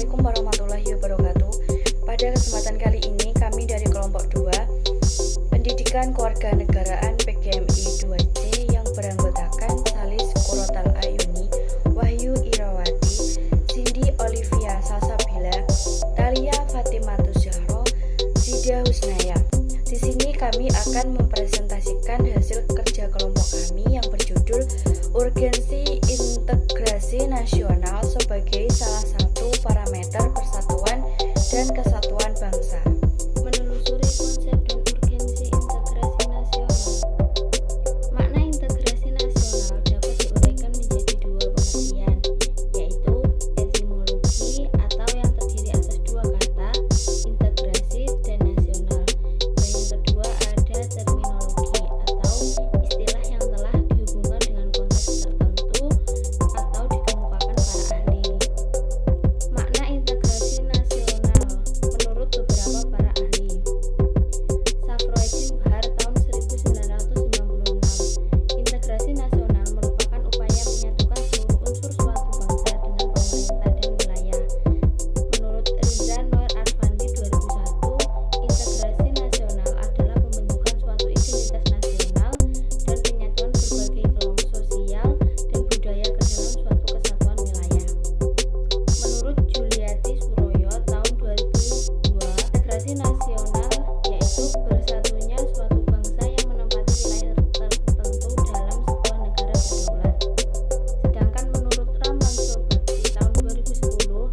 Assalamualaikum warahmatullahi wabarakatuh. Pada kesempatan kali ini kami dari kelompok 2 Pendidikan Kewarganegaraan PGMI 2C yang beranggotakan Salis Kurotal Ayuni, Wahyu Irawati, Cindy Olivia Salsabila, Talia Fatimatus Zahro, Zidia Husnaya. Di sini kami akan mempresentasikan hasil kerja kelompok kami yang berjudul Urgensi Integrasi Nasional sebagai salah satu parameter persatuan dan kesatuan bangsa. Menelusuri konsep dan urgensi integrasi nasional. Makna integrasi nasional dapat diuraikan menjadi dua pengertian, yaitu etimologi atau yang terdiri atas dua kata, integrasi dan nasional. Dan yang kedua ada terminologi atau istilah yang telah dihubungkan dengan konteks tertentu atau dikemukakan para ahli. Makna integrasi nasional menurut beberapa para ahli. Safroeddin Bahar tahun 1996. Integrasi nasional merupakan upaya menyatukan seluruh unsur suatu bangsa dengan pemerintah dan wilayah. Menurut Riza Noir Arfandi 2001, integrasi nasional adalah pembentukan suatu identitas nasional dan penyatuan berbagai kelompok sosial dan budaya ke dalam suatu kesatuan wilayah. Menurut Juliati Suroyo tahun 2002, integrasi nasional yaitu bersatunya suatu bangsa yang menempati wilayah tertentu dalam sebuah negara berdaulat. Sedangkan menurut Ramanso Bakti tahun 2010,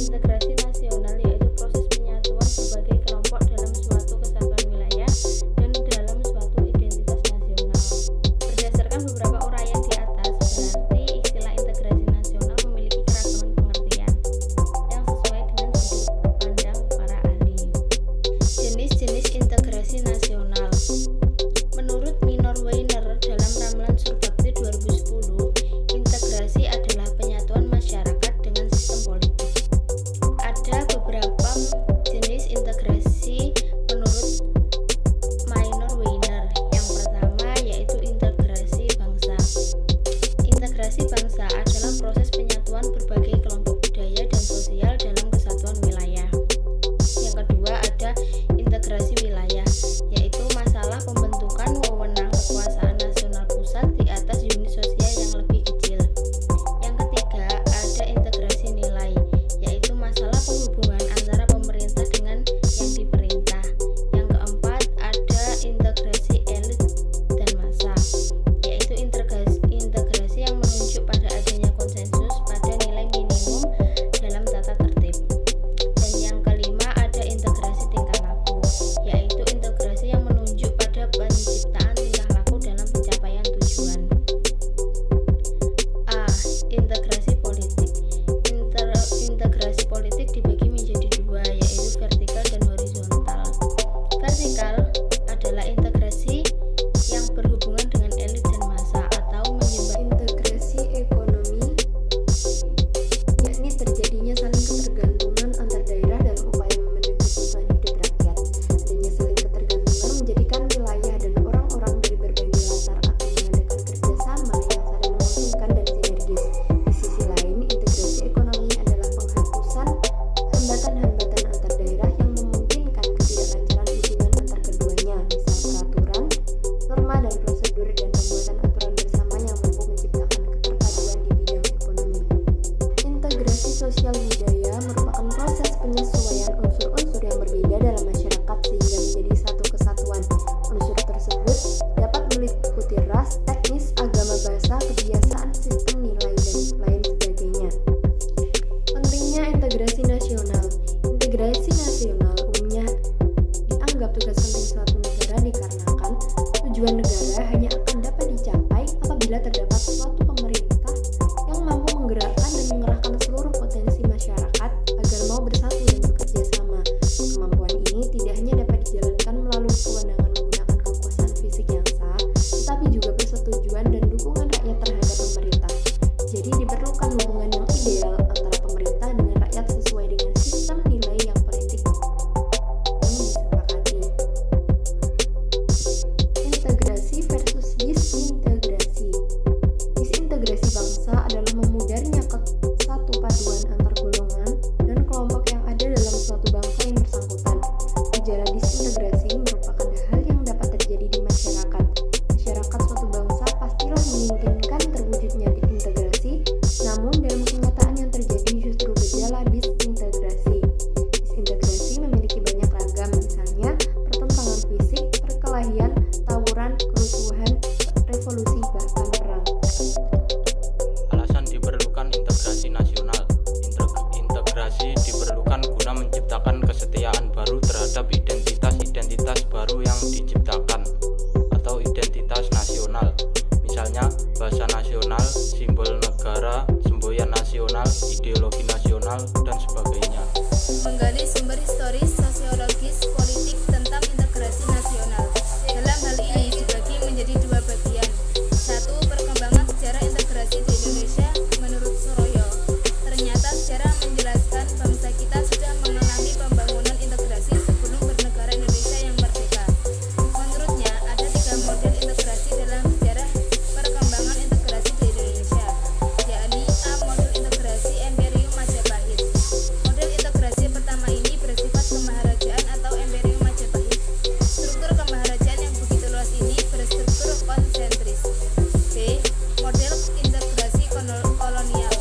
integrasi nasional yaitu proses penyatuan berbagai kelompok dalam suatu kesatuan wilayah dan dalam suatu identitas nasional. Berdasarkan beberapa uraian di atas, berarti istilah integrasi nasional memiliki keragaman pengertian yang sesuai dengan sudut pandang para ahli. Jenis-jenis integrasi nasional. Menurut Minor Weiner dalam Ramalan Surbakti 2010, integrasi adalah penyatuan masyarakat dengan sistem politik. Ada beberapa jenis integrasi menurut Minor Weiner. Yang pertama yaitu integrasi bangsa. Integrasi bangsa adalah proses penyatuan berbagai kelompok budaya dan sosial dalam kesatuan wilayah. Yang kedua ada integrasi wilayah, yaitu masalah pembentukan wewenang kekuasaan nasional pusat di atas unit sosial yang lebih kecil. Yang ketiga ada integrasi nilai, yaitu masalah penghubungan antara pemerintah dengan yang diperintah. Yang keempat ada integrasi elit dan massa, yaitu integrasi yang menunjuk pada adanya konsensus pada nilai minimum dalam tata tertib. Dan yang kelima ada integrasi tingkah laku, yaitu integrasi yang menunjuk pada penciptaan tingkah laku dalam pencapaian tujuan. A. Integrasi politik. Integrasi politik dibagi menjadi dua, yaitu vertikal dan horizontal. Vertikal adalah integrasi yang berhubungan dengan elit dan massa atau menyebar. Integrasi ekonomi, yakni terjadinya saling ketergantungan antar daerah dalam upaya memenuhi kebutuhan hidup rakyat. Adanya saling ketergantungan menjadikan wilayah dan orang-orang dari berbagai latar akan mengadakan kerjasama yang saling menguntungkan dan sinergis. Di sisi lain, integrasi ekonomi adalah penghapusan hambatan-hambatan antar daerah yang memungkinkan ketidaklancaran hubungan antar keduanya, misal peraturan, norma dan prosedur, dan pembuatan aturan bersama yang mampu menciptakan keterpaduan di bidang ekonomi. Integrasi sosial budaya merupakan proses penyesuaian unsur-unsur yang berbeda dalam masyarakat sehingga menjadi satu kesatuan. Unsur tersebut dapat meliputi ras, etnis, agama, bahasa, kebiasaan, sistem nilai, dan lain sebagainya. Pentingnya integrasi nasional. Integrasi nasional umumnya dianggap tugas penting suatu negara dikarenakan tujuan negara hanya akan dapat dicapai apabila terdapat suatu pemerintah yang mampu menggerakkan dan mengerahkan seluruh potensi masyarakat nasional, dan sebagainya. Menggali sumber historis, sosiologis, politik tentang integrasi nasional. Dalam hal ini dibagi menjadi dua bagian. Satu, perkembangan sejarah integrasi di Indonesia menurut Suroyo. Ternyata sejarah menjelaskan bangsa kita sudah mengalami pembangunan integrasi sebelum bernegara Indonesia yang merdeka. Menurutnya, ada 3 model integrasi dalam sejarah perkembangan integrasi di Indonesia, yakni A. Model integrasi Imperium Majapahit. Model integrasi pertama ini bersifat kemaharajaan atau Imperium Majapahit. Struktur kemaharajaan yang begitu luas ini berstruktur konsentris. B. Model integrasi kolonial.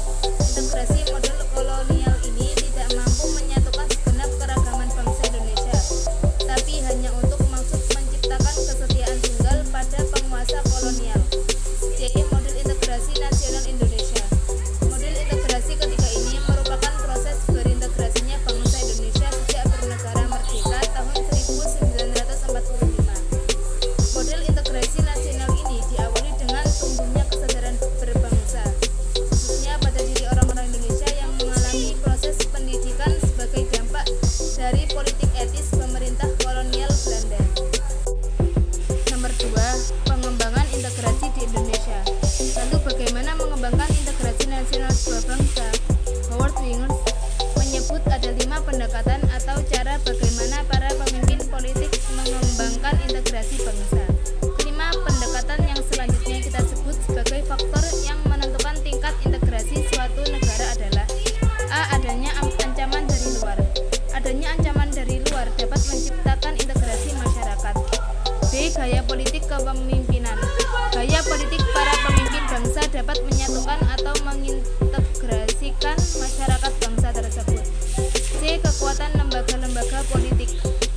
Integrasi model kolonial ini tidak mampu menyatukan segenap keragaman bangsa Indonesia, tapi hanya untuk maksud menciptakan kesetiaan tunggal pada penguasa kolonial. C. Model integrasi nasional Indonesia. Model integrasi ketiga ini merupakan proses berintegrasinya bangsa Indonesia sejak bernegara merdeka tahun 1945. Model integrasi nasional ini diawali dengan tumbuhnya kesadaran berbangsa, khususnya pada diri orang-orang Indonesia yang mengalami proses pendidikan sebagai dampak dari politik etis pemerintah kolonial Belanda. Nomor 2, pengembangan integrasi di Indonesia. Lalu bagaimana mengembangkan integrasi nasional sebuah bangsa? Howard Wingers menyebut ada 5 pendekatan atau cara bagaimana para pemimpin politik mengembangkan integrasi bangsa. 5 pendekatan yang selanjutnya kita sebut sebagai faktor yang menentukan tingkat integrasi suatu negara adalah: A. Adanya ancaman dari luar. Adanya ancaman dari luar dapat menciptakan integrasi masyarakat. B. Gaya politik kepemimpinan. Gaya politik para pemimpin bangsa dapat menyatukan atau mengintegrasikan masyarakat bangsa tersebut. C. Kekuatan lembaga-lembaga politik.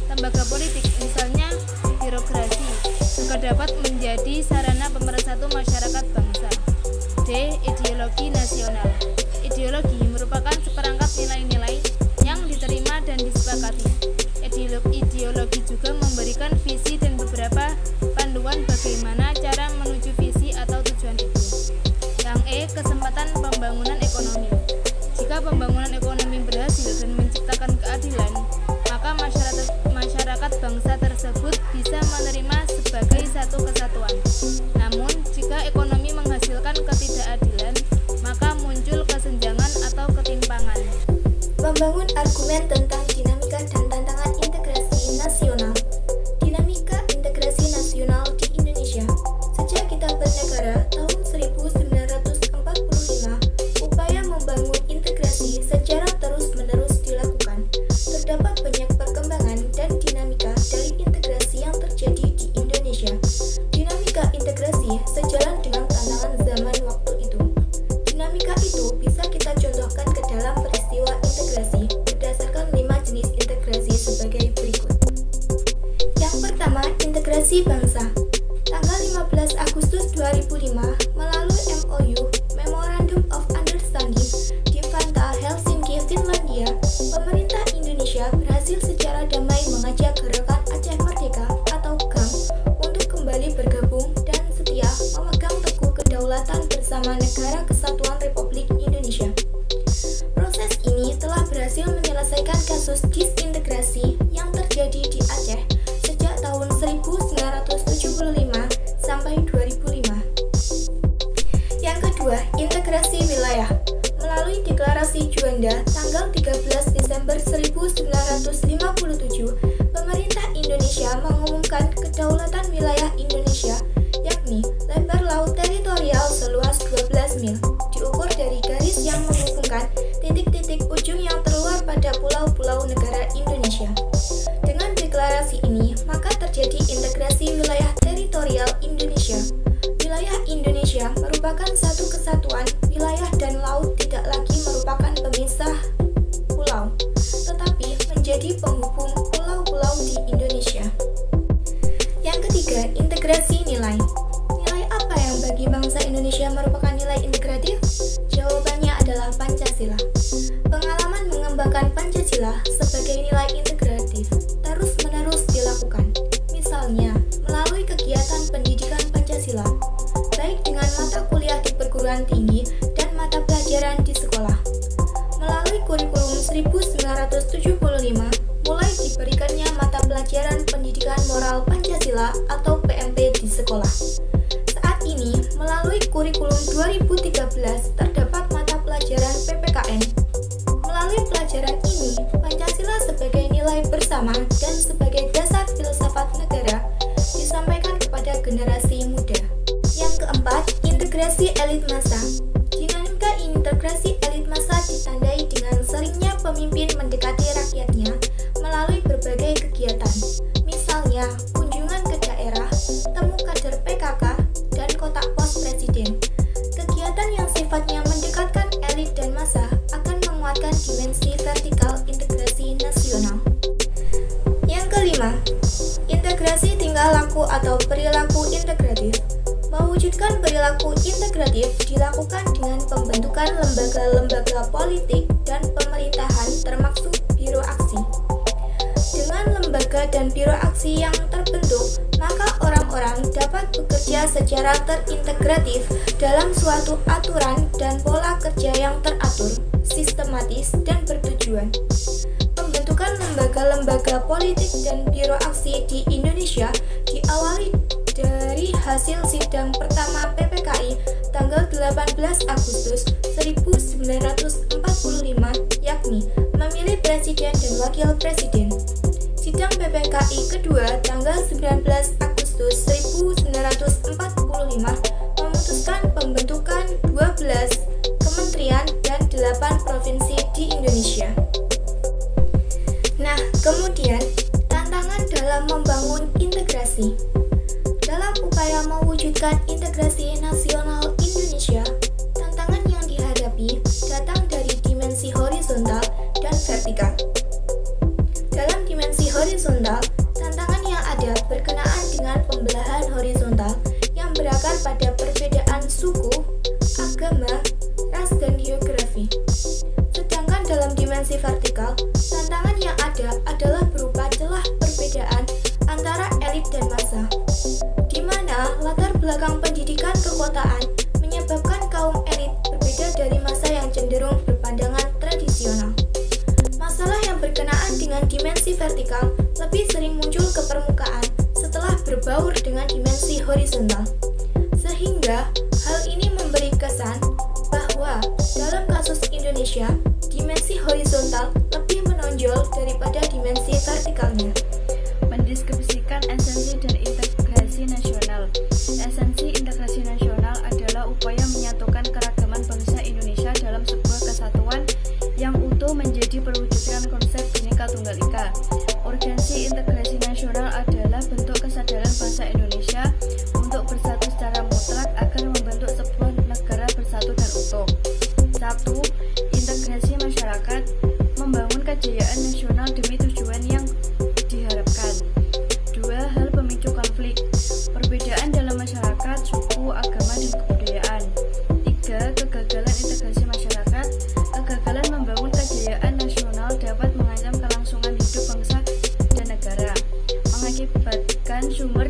Lembaga politik, misalnya birokrasi, juga dapat menjadi sarana pemersatu masyarakat bangsa. D. Ideologi nasional. Ideologi merupakan seperangkat nilai-nilai yang diterima dan disepakati. Ideologi juga memberikan visi dan beberapa panduan bagaimana cara menuju visi atau tujuan itu. Yang E. Kesempatan pembangunan ekonomi. Jika pembangunan ekonomi berhasil dan menciptakan keadilan, maka masyarakat bangsa tersebut bisa menerima sebagai satu kesatuan. Namun, jika ekonomi menghasilkan ketidakadilan, maka muncul kesenjangan atau ketimpangan. Membangun argumen tentang dinamika dan tantangan integrasi nasional. Dinamika integrasi nasional di Indonesia. Sejak kita bernegara tahun 1945, upaya membangun integrasi secara terus-menerus dilakukan. Terdapat banyak perkembangan dan dinamika dari integrasi yang terjadi di Indonesia. Dinamika integrasi sejalan dengan tantangan zaman waktu itu. Dinamika itu bisa kita contohkan ke dalam peristiwa integrasi berdasarkan 5 jenis integrasi sebagai berikut. Yang pertama, integrasi bangsa. Tanggal 15 Agustus 2005, melalui MOU (Memorandum of Understanding) di Vantaa, Helsinki, Finlandia, pemerintah Indonesia berhasil secara damai mengajak Gerakan Aceh Merdeka atau GAM untuk kembali bergabung dan setia memegang teguh kedaulatan bersama Negara Kesatuan Republik Indonesia. Proses ini telah berhasil menyelesaikan kasus disintegrasi yang terjadi di Aceh sejak tahun 1975 sampai 2005. Yang kedua, integrasi wilayah. Melalui deklarasi Juanda tanggal 13 Desember 1957, pemerintah Indonesia mengumumkan kedaulatan wilayah Indonesia, yakni lebar laut teritorial seluas 12 mil, diukur dari garis yang menghubungkan titik-titik ujung yang terluar pada pulau-pulau negara Indonesia. Dengan deklarasi ini, maka terjadi integrasi wilayah teritorial Indonesia. Wilayah Indonesia merupakan satu kesatuan, wilayah dan laut tidak lagi merupakan pemisah pulau, tetapi menjadi penghubung pulau-pulau di Indonesia. Yang ketiga, integrasi nilai. Nilai apa yang bagi bangsa Indonesia merupakan nilai integratif? Jawabannya adalah Pancasila. Pengalaman mengembangkan Pancasila sebagai nilai integratif terus-menerus dilakukan. Misalnya, melalui kegiatan pendidikan Pancasila, baik dengan mata kuliah di perguruan tinggi dan mata pelajaran di sekolah. Melalui kurikulum 1975 mulai diberikannya mata pelajaran pendidikan moral Pancasila atau PMP di sekolah. Saat ini, melalui kurikulum 2013 terdapat mata pelajaran PPKN. Melalui pelajaran ini, Pancasila sebagai nilai bersama dan sebagai dasar filsafat negara disampaikan kepada generasi muda. Yang keempat, integrasi elit massa. Dinamika integrasi elit massa ditandai dengan seringnya pemimpin mendekati rakyatnya melalui berbagai kegiatan, misalnya kunjungan ke daerah, temu kader PKK, dan kotak pos presiden. Kegiatan yang sifatnya mendekatkan elit dan massa akan menguatkan dimensi vertikal integrasi nasional. Yang kelima, integrasi tingkah laku atau perilaku integratif. Mewujudkan perilaku integratif dilakukan dengan pembentukan lembaga-lembaga politik dan pemerintahan termasuk biro aksi. Dengan lembaga dan biro aksi yang terbentuk, maka orang-orang dapat bekerja secara terintegratif dalam suatu aturan dan pola kerja yang teratur, sistematis, dan bertujuan. Pembentukan lembaga-lembaga politik dan biro aksi di Indonesia diawali dari hasil sidang pertama PPKI tanggal 18 Agustus 1945, yakni memilih presiden dan wakil presiden. Sidang PPKI kedua tanggal 19 Agustus 1945 memutuskan pembentukan 12 kementerian dan 8 provinsi di Indonesia. Nah, kemudian tantangan dalam membangun integrasi. Dalam upaya mewujudkan integrasi nasional Indonesia, tantangan yang dihadapi datang dari dimensi horizontal dan vertikal. Dalam dimensi horizontal, tantangan yang ada berkenaan dengan pembelahan horizontal yang berakar pada perbedaan suku, agama, ras, dan geografi. Sedangkan dalam dimensi vertikal, tantangan yang ada adalah berupa celah perbedaan antara elit dan massa, di mana latar belakang pendidikan kekotaan menyebabkan kaum elit berbeda dari massa yang cenderung berpandangan tradisional. Masalah yang berkenaan dengan dimensi vertikal lebih sering muncul ke permukaan setelah berbaur dengan dimensi horizontal. Sehingga hal ini memberi kesan bahwa dalam kasus Indonesia, dimensi horizontal lebih menonjol daripada dimensi vertikalnya. Mendiskusikan esensi dan integrasi nasional. Esensi integrasi nasional adalah upaya menyatukan keragaman bangsa Indonesia dalam sebuah kesatuan yang utuh menjadi perwujudan konsep Bhinneka Tunggal Ika. Urgensi integrasi nasional adalah bentuk kesadaran bangsa Indonesia untuk bersatu secara mutlak agar membentuk sebuah negara bersatu dan utuh. 1. Integrasi masyarakat, membangun kejayaan nasional demi tujuan yang diharapkan. 2. Hal pemicu konflik, perbedaan dalam masyarakat, suku, agama, dan kebudayaan. 3. Kegagalan integrasi masyarakat, kegagalan membangun kejayaan nasional dapat mengancam kelangsungan hidup bangsa dan negara, mengakibatkan sumber